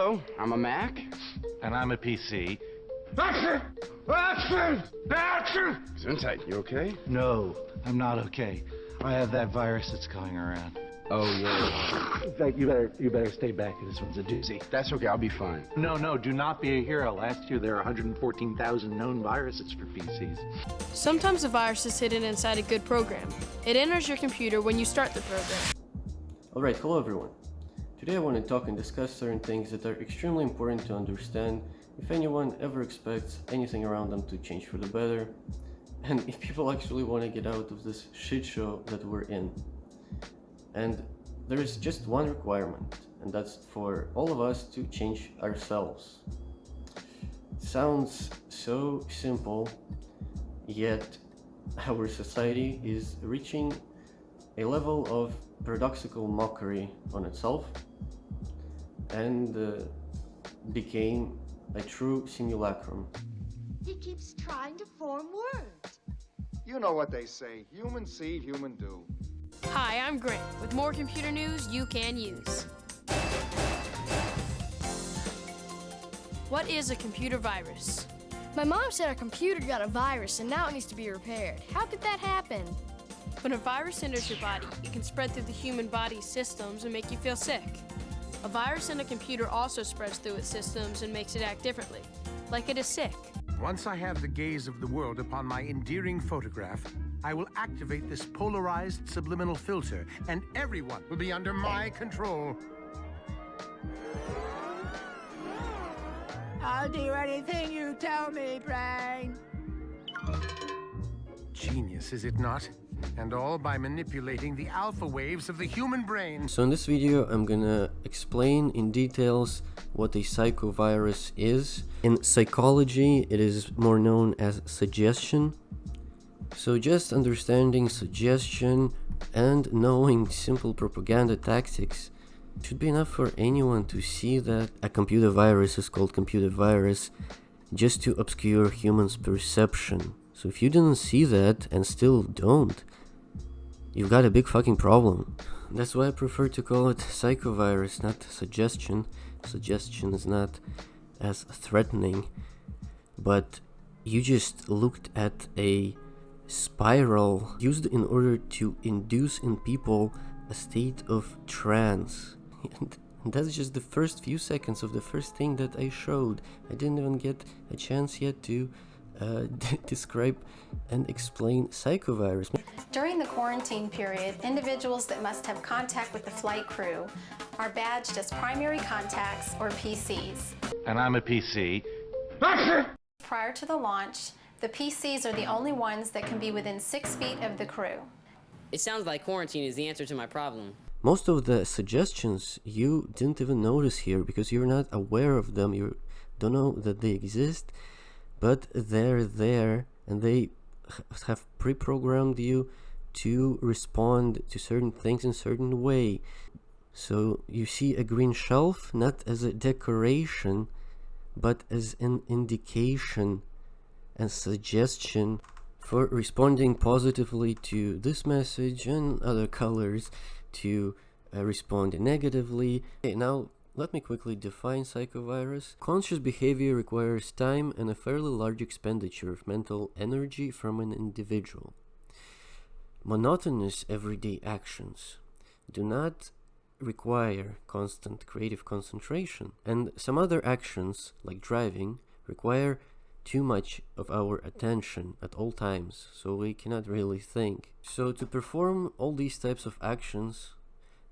Hello, I'm a Mac. And I'm a PC. Action! Action! Action! Gesundheit, you okay? No, I'm not okay. I have that virus that's going around. Oh, yeah. In fact, you better stay back. This one's a doozy. That's okay, I'll be fine. No, do not be a hero. Last year there were 114,000 known viruses for PCs. Sometimes a virus is hidden inside a good program. It enters your computer when you start the program. Alright, hello everyone. Today I want to talk and discuss certain things that are extremely important to understand if anyone ever expects anything around them to change for the better, and if people actually want to get out of this shit show that we're in. And there is just one requirement, and that's for all of us to change ourselves. It sounds so simple, yet our society is reaching a level of paradoxical mockery on itself and became a true simulacrum. He keeps trying to form words. You know what they say, human seed, human do. Hi, I'm Grant, with more computer news you can use. What is a computer virus? My mom said our computer got a virus and now it needs to be repaired. How could that happen? When a virus enters your body, it can spread through the human body's systems and make you feel sick. A virus in a computer also spreads through its systems and makes it act differently, like it is sick. Once I have the gaze of the world upon my endearing photograph, I will activate this polarized subliminal filter, and everyone will be under my control. I'll do anything you tell me, brain. Genius, is it not? And all by manipulating the alpha waves of the human brain. So in this video I'm gonna explain in details what a psychovirus is. In psychology it is more known as suggestion. So just understanding suggestion and knowing simple propaganda tactics should be enough for anyone to see that a computer virus is called computer virus just to obscure humans' perception. So if you didn't see that and still don't, you've got a big fucking problem. That's why I prefer to call it psychovirus, not suggestion. Suggestion is not as threatening, but you just looked at a spiral used in order to induce in people a state of trance. And that's just the first few seconds of the first thing that I showed. I didn't even get a chance yet to describe and explain psychovirus. During the quarantine period, individuals that must have contact with the flight crew are badged as primary contacts or PCs. And I'm a PC. Prior to the launch, the PCs are the only ones that can be within 6 feet of the crew. It sounds like quarantine is the answer to my problem. Most of the suggestions you didn't even notice here because you're not aware of them, you don't know that they exist, but they're there and they have pre-programmed you to respond to certain things in a certain way. So you see a green shelf not as a decoration but as an indication and suggestion for responding positively to this message, and other colors to respond negatively. Okay, now let me quickly define psychovirus. Conscious behavior requires time and a fairly large expenditure of mental energy from an individual. Monotonous everyday actions do not require constant creative concentration, and some other actions, like driving, require too much of our attention at all times, so we cannot really think. So to perform all these types of actions,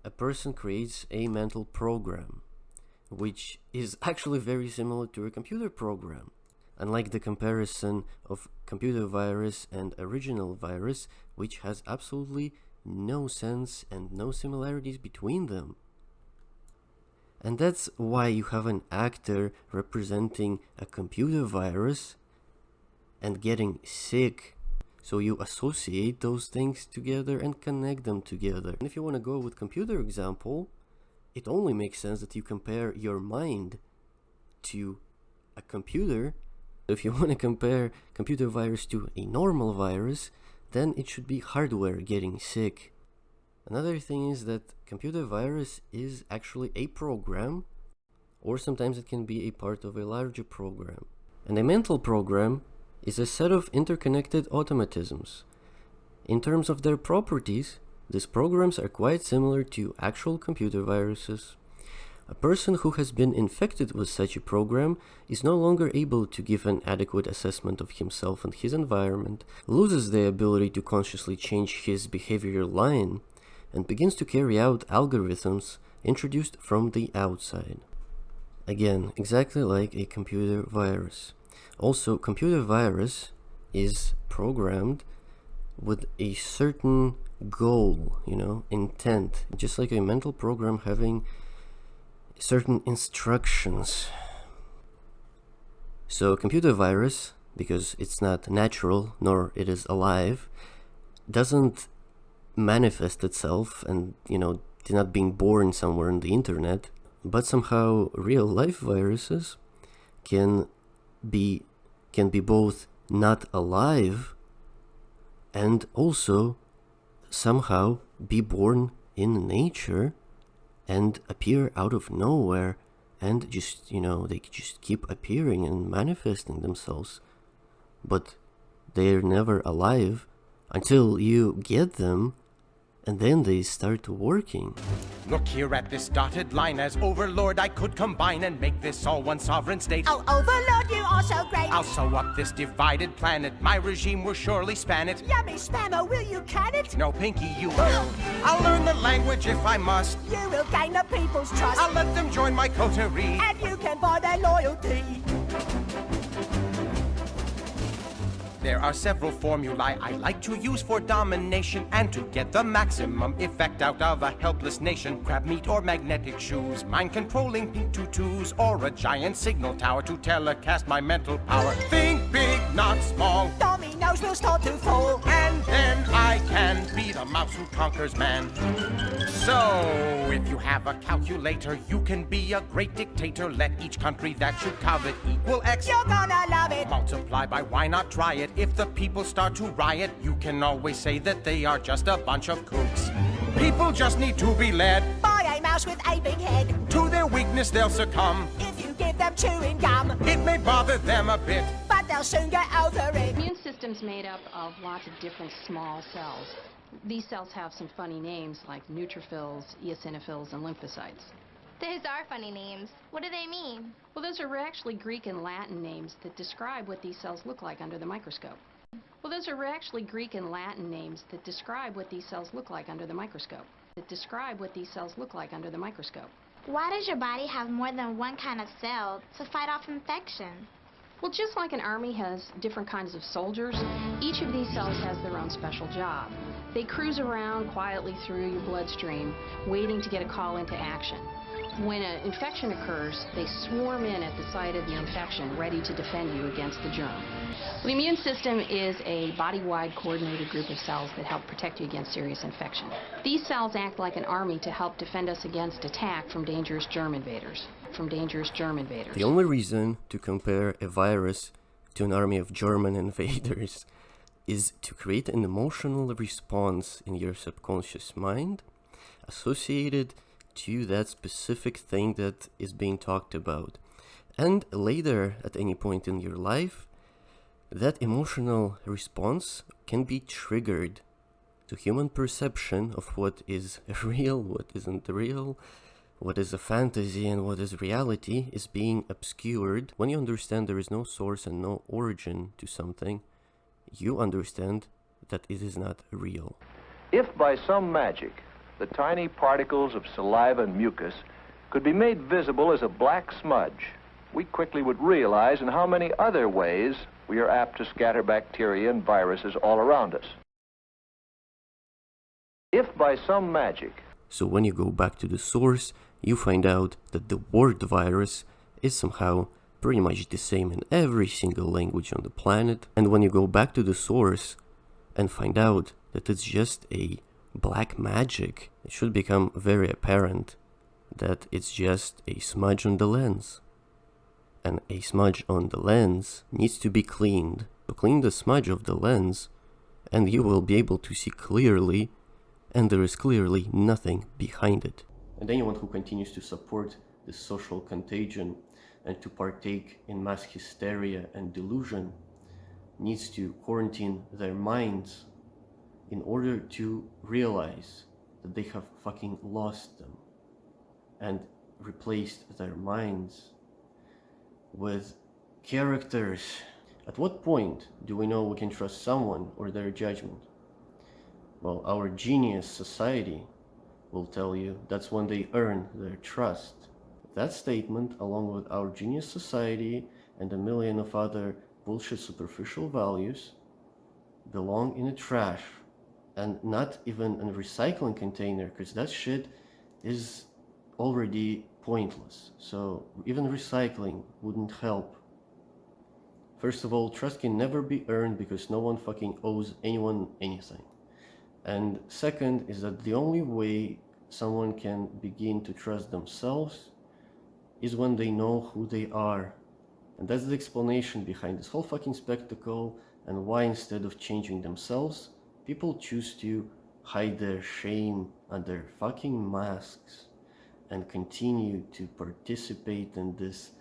a person creates a mental program, which is actually very similar to a computer program. Unlike the comparison of computer virus and original virus, which has absolutely no sense and no similarities between them. And that's why you have an actor representing a computer virus and getting sick. So you associate those things together and connect them together. And if you want to go with computer example, it only makes sense that you compare your mind to a computer. If you want to compare computer virus to a normal virus, then it should be hardware getting sick. Another thing is that computer virus is actually a program or sometimes it can be a part of a larger program. And a mental program is a set of interconnected automatisms. In terms of their properties, these programs are quite similar to actual computer viruses. A person who has been infected with such a program is no longer able to give an adequate assessment of himself and his environment, loses the ability to consciously change his behavioral line, and begins to carry out algorithms introduced from the outside. Again, exactly like a computer virus. Also, computer virus is programmed with a certain goal, intent, just like a mental program having certain instructions. So computer virus, because it's not natural nor it is alive, doesn't manifest itself and did not being born somewhere on the internet, but somehow real life viruses can be both not alive and also somehow be born in nature and appear out of nowhere, and just they just keep appearing and manifesting themselves, but they're never alive until you get them, and then they start working. Look here at this dotted line. As overlord I could combine and make this all one sovereign state. Oh, overlord, you are so great. I'll sew up this divided planet. My regime will surely span it. Yummy spammer, will you can it? No, Pinky, you will. I'll learn the language if I must. You will gain the people's trust. I'll let them join my coterie. And you can buy their loyalty. There are several formulae I like to use for domination and to get the maximum effect out of a helpless nation. Crab meat or magnetic shoes, mind-controlling pink tutus, or a giant signal tower to telecast my mental power. Think big, not small. Dominoes will start to fall. And then I can be the mouse who conquers man. So, if you have a calculator, you can be a great dictator. Let each country that you covet equal X. You're gonna love it. Multiply by why not try it. If the people start to riot, you can always say that they are just a bunch of kooks. People just need to be led by a mouse with a big head. To their weakness they'll succumb if you give them chewing gum. It may bother them a bit, but they'll soon get over it. The immune system's made up of lots of different small cells. These cells have some funny names like neutrophils, eosinophils, and lymphocytes. Those are funny names. What do they mean? Well, those are actually Greek and Latin names that describe what these cells look like under the microscope. Why does your body have more than one kind of cell to fight off infection? Well, just like an army has different kinds of soldiers, each of these cells has their own special job. They cruise around quietly through your bloodstream, waiting to get a call into action. When an infection occurs, they swarm in at the site of the infection, ready to defend you against the germ. The immune system is a body-wide coordinated group of cells that help protect you against serious infection. These cells act like an army to help defend us against attack from dangerous germ invaders. The only reason to compare a virus to an army of German invaders is to create an emotional response in your subconscious mind associated to that specific thing that is being talked about. And later, at any point in your life, that emotional response can be triggered. So human perception of what is real, what isn't real, what is a fantasy and what is reality is being obscured. When you understand there is no source and no origin to something, you understand that it is not real. If by some magic the tiny particles of saliva and mucus could be made visible as a black smudge, we quickly would realize in how many other ways we are apt to scatter bacteria and viruses all around us. If by some magic... So when you go back to the source, you find out that the word virus is somehow pretty much the same in every single language on the planet. And when you go back to the source and find out that it's just a black magic, it should become very apparent that it's just a smudge on the lens. And a smudge on the lens needs to be cleaned. So clean the smudge of the lens and you will be able to see clearly, and there is clearly nothing behind it. And anyone who continues to support this social contagion and to partake in mass hysteria and delusion needs to quarantine their minds in order to realize that they have fucking lost them and replaced their minds with characters. At what point do we know we can trust someone or their judgment? Well, our genius society will tell you that's when they earn their trust. That statement, along with our genius society and a million of other bullshit superficial values, belong in the trash, and not even in a recycling container, because that shit is already pointless. So even recycling wouldn't help. First of all, trust can never be earned because no one fucking owes anyone anything. And second is that the only way someone can begin to trust themselves is when they know who they are. And that's the explanation behind this whole fucking spectacle, and why instead of changing themselves, people choose to hide their shame under fucking masks and continue to participate in this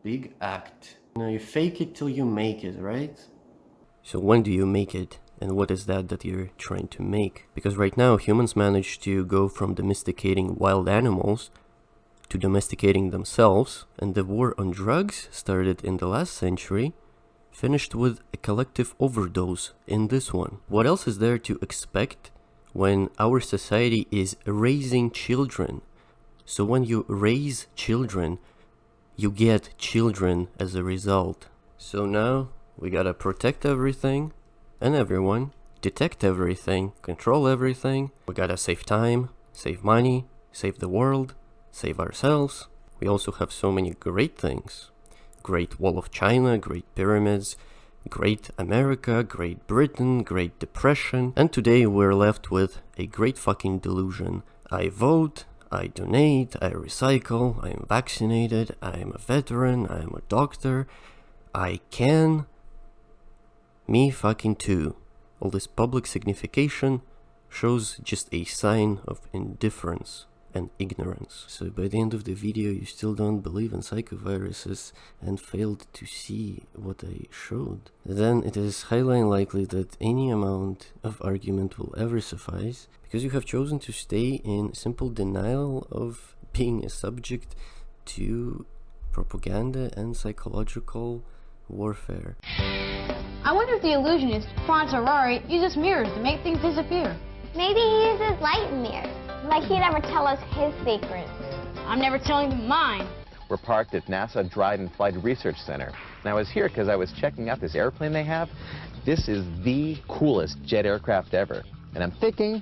big act. You know, you fake it till you make it, right? So when do you make it? And what is that you're trying to make? Because right now humans manage to go from domesticating wild animals to domesticating themselves, and the war on drugs started in the last century, finished with a collective overdose in this one. What else is there to expect when our society is raising children? So when you raise children, you get children as a result. So now we gotta protect everything and everyone, detect everything, control everything. We gotta save time, save money, save the world, save ourselves. We also have so many great things. Great Wall of China, great pyramids, great America, great Britain, great depression. And today we're left with a great fucking delusion. I vote, I donate, I recycle, I am vaccinated, I am a veteran, I am a doctor, I can. Me fucking too. All this public signification shows just a sign of indifference and ignorance. So by the end of the video you still don't believe in psychoviruses and failed to see what I showed, then it is highly unlikely that any amount of argument will ever suffice, because you have chosen to stay in simple denial of being a subject to propaganda and psychological warfare. I wonder if the illusionist, Franz Harari, uses mirrors to make things disappear. Maybe he uses light and mirrors. Like he'd never tell us his secrets. I'm never telling them mine. We're parked at NASA Dryden Flight Research Center. And I was here because I was checking out this airplane they have. This is the coolest jet aircraft ever. And I'm thinking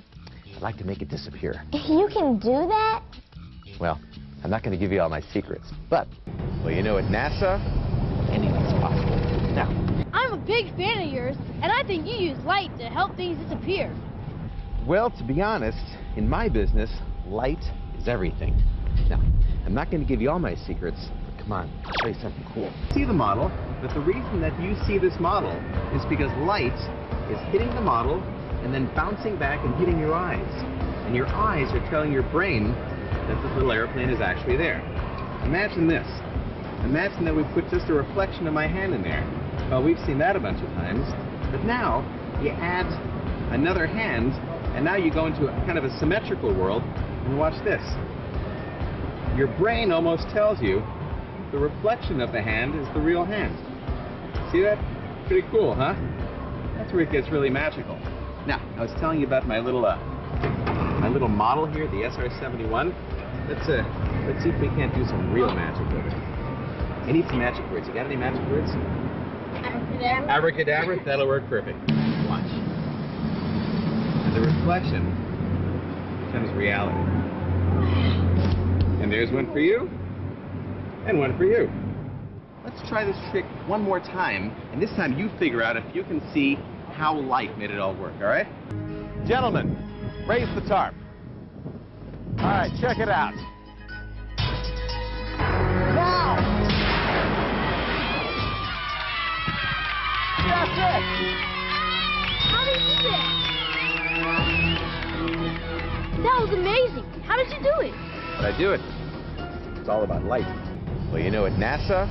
I'd like to make it disappear. You can do that? Well, I'm not going to give you all my secrets. But, well, you know, at NASA, anything's possible. Now, I'm a big fan of yours, and I think you use light to help things disappear. well, to be honest, in my business, light is everything. Now, I'm not going to give you all my secrets, but come on, I'll show you something cool. See the model, but the reason that you see this model is because light is hitting the model and then bouncing back and hitting your eyes. And your eyes are telling your brain that this little airplane is actually there. Imagine this. Imagine that we put just a reflection of my hand in there. Well, we've seen that a bunch of times, but now you add another hand, and now you go into a kind of a symmetrical world, and watch this. Your brain almost tells you the reflection of the hand is the real hand. See that? Pretty cool, huh? That's where it gets really magical. Now, I was telling you about my little model here, the SR-71. Let's see if we can't do some real magic with it. I need some magic words. You got any magic words? Abracadabra. Abracadabra? That'll work perfect. Watch. And the reflection becomes reality. And there's one for you, and one for you. Let's try this trick one more time, and this time you figure out if you can see how light made it all work, all right? Gentlemen, raise the tarp. All right, check it out. Now! That's it! How did you do that? That was amazing. How did you do it? How'd I do it? It's all about light. Well, you know, at NASA,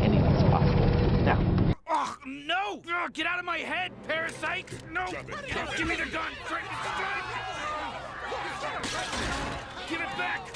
anything's possible. Now, Oh, no! Oh, get out of my head, parasite! No! Give me the gun! Give it back!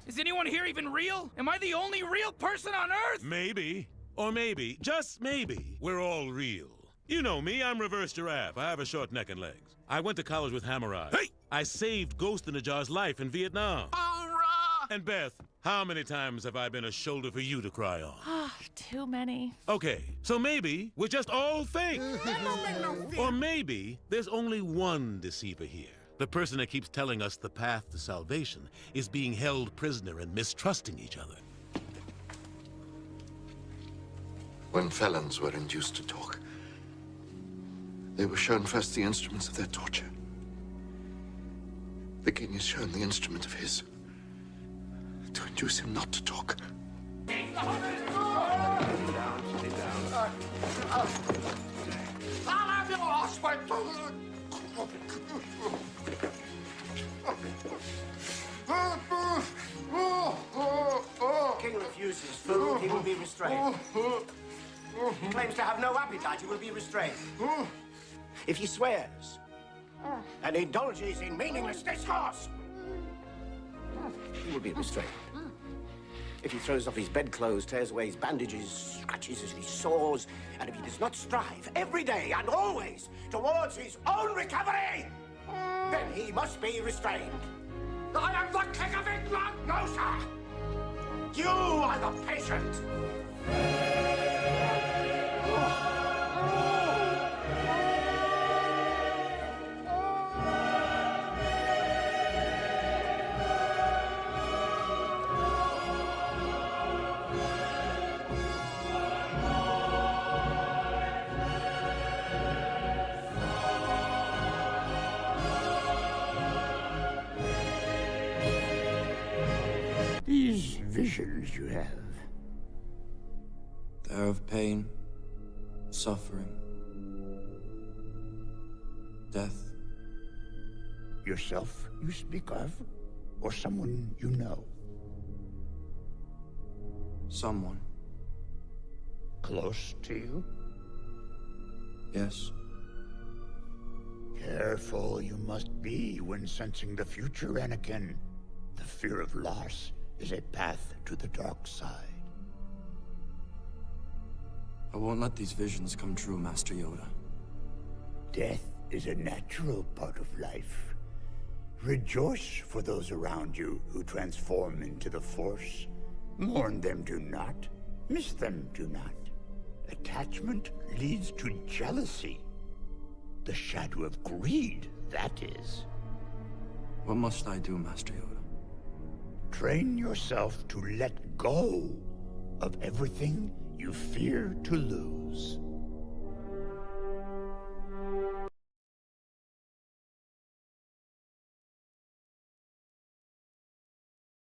Is anyone here even real? Am I the only real person on Earth? Maybe. Or maybe, just maybe, we're all real. You know me, I'm reverse giraffe. I have a short neck and legs. I went to college with Hammer Eyes. Hey! I saved Ghost in the Jar's life in Vietnam. Hurrah! And Beth, how many times have I been a shoulder for you to cry on? Too many. Okay, so maybe we're just all fake. Or maybe there's only one deceiver here. The person that keeps telling us the path to salvation is being held prisoner and mistrusting each other. When felons were induced to talk, they were shown first the instruments of their torture. The king is shown the instrument of his to induce him not to talk. I'll have you lost my King refuses food, he will be restrained. He claims to have no appetite, he will be restrained. If he swears and indulges in meaningless discourse, he will be restrained. If he throws off his bedclothes, tears away his bandages, scratches his sores, and if he does not strive every day and always towards his own recovery, then he must be restrained. I am the King of England! No, sir! You are the patient! These visions you have, They're of pain, suffering, death. yourself you speak of, or someone you know? Someone. Close to you? Yes. Careful you must be when sensing the future, Anakin. The fear of loss is a path to the dark side. I won't let these visions come true, Master Yoda. Death is a natural part of life. Rejoice for those around you who transform into the Force. Mourn them, do not. Miss them, do not. Attachment leads to jealousy. The shadow of greed, that is. What must I do, Master Yoda? Train yourself to let go of everything you fear to lose.